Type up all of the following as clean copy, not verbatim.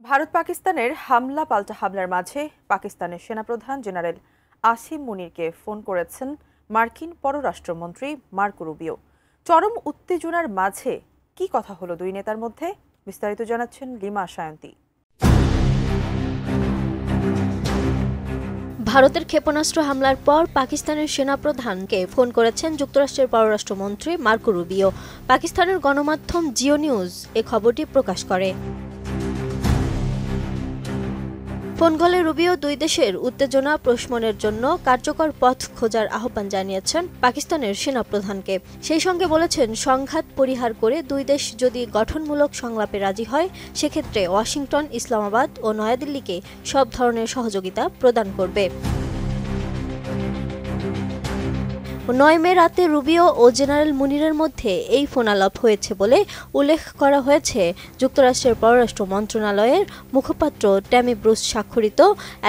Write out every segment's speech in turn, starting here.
ভারত পাকিস্তানের হামলা পাল্টা হামলার মাঝে পাকিস্তানের সেনাপ্রধান জেনারেল আসিম মুনিরকে ফোন করেছেন মার্কিন পররাষ্ট্রমন্ত্রী মার্কো রুবিও। চরম উত্তেজনার মাঝে কি কথা হলো দুই নেতার মধ্যে, বিস্তারিত জানাচ্ছেন লিমা সায়ন্তী। ভারতের ক্ষেপণাস্ত্র হামলার পর পাকিস্তানের সেনাপ্রধানকে ফোন করেছেন যুক্তরাষ্ট্রের পররাষ্ট্রমন্ত্রী মার্কো রুবিও। পাকিস্তানের গণমাধ্যম জিও নিউজ এ খবরটি প্রকাশ করে। ফোন কলে রুবিও দুই দেশের উত্তেজনা প্রশমনের জন্য কার্যকর পথ খোঁজার আহ্বান জানিয়েছেন পাকিস্তানের সেনাপ্রধানকে। সেই সঙ্গে বলেছেন, সংঘাত পরিহার করে দুই দেশ যদি গঠনমূলক সংলাপে রাজি হয়, সেক্ষেত্রে ওয়াশিংটন, ইসলামাবাদ ও নয়াদিল্লিকে সব ধরনের সহযোগিতা প্রদান করবে। 9 মে রাতে রুবিও ও জেনারেল মুনিরের মধ্যে এই ফোনালাপ হয়েছে বলে উল্লেখ করা হয়েছে যুক্তরাষ্ট্রের পররাষ্ট্র মন্ত্রণালয়ের মুখপাত্র ট্যামি ব্রুস স্বাক্ষরিত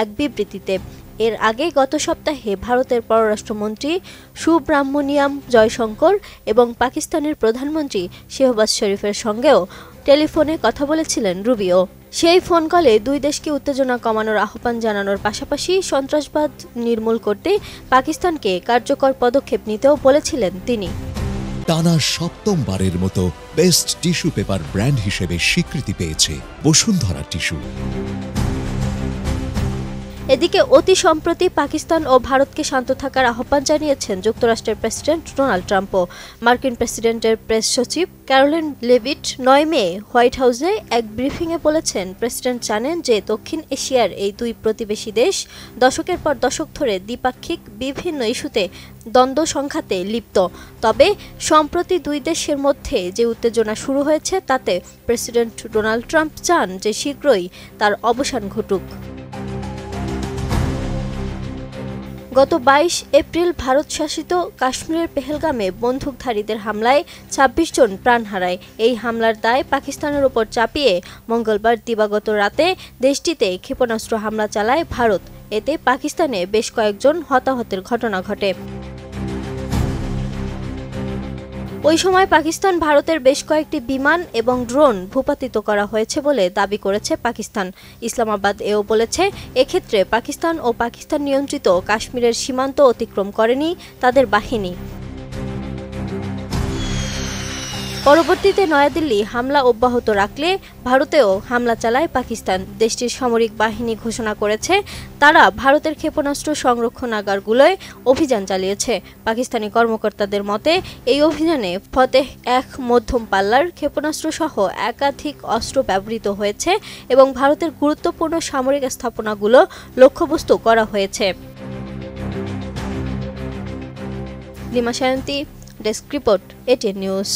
এক বিবৃতিতে। এর আগে গত সপ্তাহে ভারতের পররাষ্ট্রমন্ত্রী সুব্রাহ্মণিয়াম জয়শঙ্কর এবং পাকিস্তানের প্রধানমন্ত্রী শেহবাজ শরীফের সঙ্গেও টেলিফোনে কথা বলেছিলেন রুবিও। সেই ফোন কলে দুই দেশকে উত্তেজনা কমানোর আহ্বান জানানোর পাশাপাশি সন্ত্রাসবাদ নির্মূল করতে পাকিস্তানকে কার্যকর পদক্ষেপ নিতেও বলেছিলেন তিনি। টানা সপ্তমবারের মতো বেস্ট টিস্যু পেপার ব্র্যান্ড হিসেবে স্বীকৃতি পেয়েছে বসুন্ধরা টিস্যু। এদিকে অতি সম্প্রতি পাকিস্তান ও ভারতকে শান্ত থাকার আহ্বান জানিয়েছেন যুক্তরাষ্ট্রের প্রেসিডেন্ট ডোনাল্ড ট্রাম্পও। মার্কিন প্রেসিডেন্টের প্রেস সচিব ক্যারোলিন লেভিট 9 মে হোয়াইট হাউসে এক ব্রিফিংয়ে বলেছেন, প্রেসিডেন্ট জানেন যে দক্ষিণ এশিয়ার এই দুই প্রতিবেশী দেশ দশকের পর দশক ধরে দ্বিপাক্ষিক বিভিন্ন ইস্যুতে দ্বন্দ্ব সংঘাতে লিপ্ত। তবে সম্প্রতি দুই দেশের মধ্যে যে উত্তেজনা শুরু হয়েছে তাতে প্রেসিডেন্ট ডোনাল্ড ট্রাম্প চান যে শীঘ্রই তার অবসান ঘটুক। গত 22 এপ্রিল ভারত শাসিত কাশ্মীরের পেহেলগামে বন্দুকধারীদের হামলায় 26 জন প্রাণ হারায়। এই হামলার দায় পাকিস্তানের ওপর চাপিয়ে মঙ্গলবার দিবাগত রাতে দেশটিতে ক্ষেপণাস্ত্র হামলা চালায় ভারত। এতে পাকিস্তানে বেশ কয়েকজন হতাহতের ঘটনা ঘটে। ওই সময় পাকিস্তান ভারতের বেশ কয়েকটি বিমান এবং ড্রোন ভূপাতিত করা হয়েছে বলে দাবি করেছে পাকিস্তান। ইসলামাবাদ এও বলেছে, এক্ষেত্রে পাকিস্তান ও পাকিস্তান নিয়ন্ত্রিত কাশ্মীরের সীমান্ত অতিক্রম করেনি তাদের বাহিনী। পরবর্তীতে নয়াদিল্লি হামলা অব্যাহত রাখলে ভারতেও হামলা চালায় পাকিস্তান। দেশটির সামরিক বাহিনী ঘোষণা করেছে তারা ভারতের ক্ষেপণাস্ত্র সংরক্ষণাগারগুলোয় অভিযান চালিয়েছে। পাকিস্তানি কর্মকর্তাদের মতে এই অভিযানে ফতেহ-1 মধ্যম পাল্লার ক্ষেপণাস্ত্র সহ একাধিক অস্ত্র ব্যবহৃত হয়েছে এবং ভারতের গুরুত্বপূর্ণ সামরিক স্থাপনাগুলো লক্ষ্যবস্তু করা হয়েছে। Lima Sayanti, desk report, ATN news.